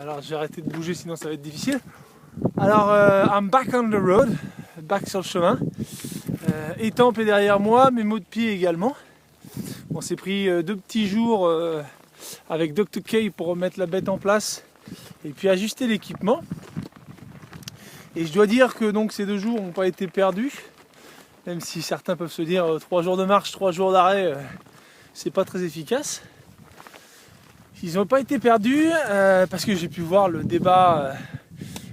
Alors j'ai arrêté de bouger sinon ça va être difficile. Alors I'm back on the road, back sur le chemin. Étampes est derrière moi, mes mots de pied également. On s'est pris 2 petits jours avec Dr. K pour remettre la bête en place et puis ajuster l'équipement. Et je dois dire que donc ces 2 jours n'ont pas été perdus, même si certains peuvent se dire 3 jours de marche, 3 jours d'arrêt, c'est pas très efficace. Ils n'ont pas été perdus parce que j'ai pu voir le débat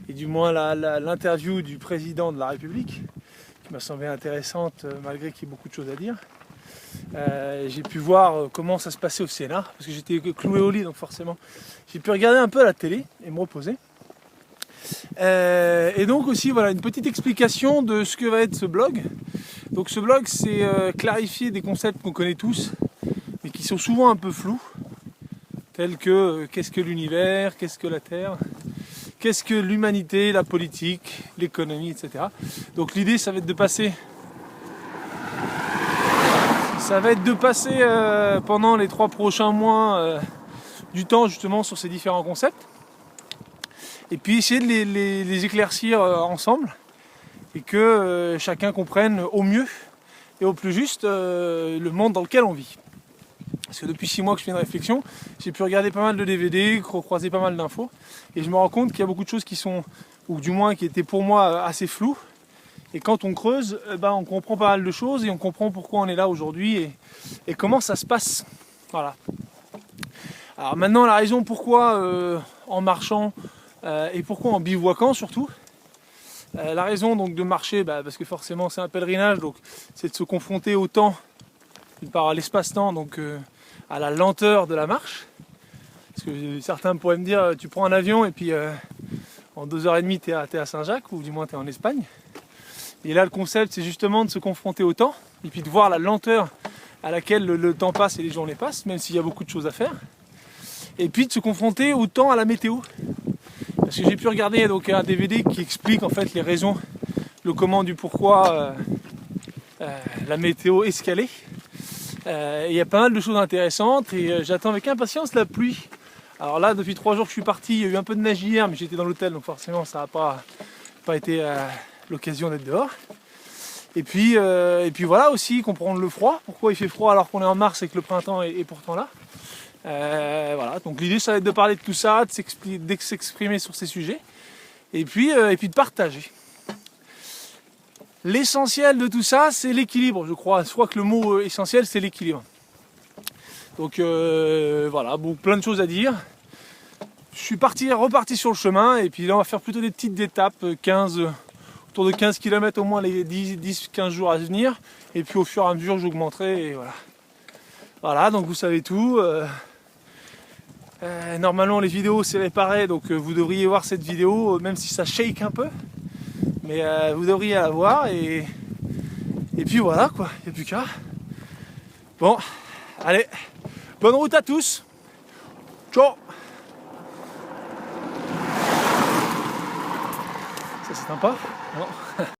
et du moins l'interview du président de la République qui m'a semblé intéressante malgré qu'il y ait beaucoup de choses à dire. J'ai pu voir comment ça se passait au Sénat parce que j'étais cloué au lit donc forcément j'ai pu regarder un peu la télé et me reposer. Et donc aussi voilà une petite explication de ce que va être ce blog. Donc ce blog c'est clarifier des concepts qu'on connaît tous mais qui sont souvent un peu flous, tels que qu'est-ce que l'univers, qu'est-ce que la Terre, qu'est-ce que l'humanité, la politique, l'économie, etc. Donc l'idée ça va être de passer pendant les 3 prochains mois du temps justement sur ces différents concepts et puis essayer de les éclaircir ensemble et que chacun comprenne au mieux et au plus juste le monde dans lequel on vit. Parce que depuis 6 mois que je fais une réflexion, j'ai pu regarder pas mal de DVD, croiser pas mal d'infos et je me rends compte qu'il y a beaucoup de choses qui sont, ou du moins qui étaient pour moi assez floues. Et quand on creuse, on comprend pas mal de choses et on comprend pourquoi on est là aujourd'hui et comment ça se passe. Voilà. Alors maintenant la raison pourquoi en marchant et pourquoi en bivouaquant surtout. La raison donc de marcher, parce que forcément c'est un pèlerinage, donc c'est de se confronter au temps, par l'espace-temps, donc à la lenteur de la marche. Parce que certains pourraient me dire tu prends un avion et puis en 2h30 t'es à Saint-Jacques ou du moins t'es en Espagne. Et là le concept c'est justement de se confronter au temps et puis de voir la lenteur à laquelle le temps passe et les journées passent, même s'il y a beaucoup de choses à faire. Et puis de se confronter au temps, à la météo. Parce que j'ai pu regarder donc un DVD qui explique en fait les raisons, le comment du pourquoi la météo est ce qu'elle est. Il y a pas mal de choses intéressantes et j'attends avec impatience la pluie. Alors là depuis 3 jours que je suis parti, il y a eu un peu de neige hier mais j'étais dans l'hôtel donc forcément ça n'a pas été l'occasion d'être dehors. Et puis voilà aussi comprendre le froid, pourquoi il fait froid alors qu'on est en mars et que le printemps est pourtant là. Voilà, donc l'idée ça va être de parler de tout ça, de s'exprimer sur ces sujets et puis de partager. L'essentiel de tout ça c'est l'équilibre, je crois que le mot essentiel c'est l'équilibre. Donc voilà, bon, plein de choses à dire. Je suis reparti sur le chemin et puis là on va faire plutôt des petites étapes, autour de 15 km au moins les 10-15 jours à venir et puis au fur et à mesure j'augmenterai et voilà. Voilà, donc vous savez tout. Normalement les vidéos c'est réparé donc vous devriez voir cette vidéo même si ça shake un peu. Mais vous devriez la voir et puis voilà quoi, il n'y a plus qu'à. Bon, allez, bonne route à tous. Ciao. Ça c'est sympa, non?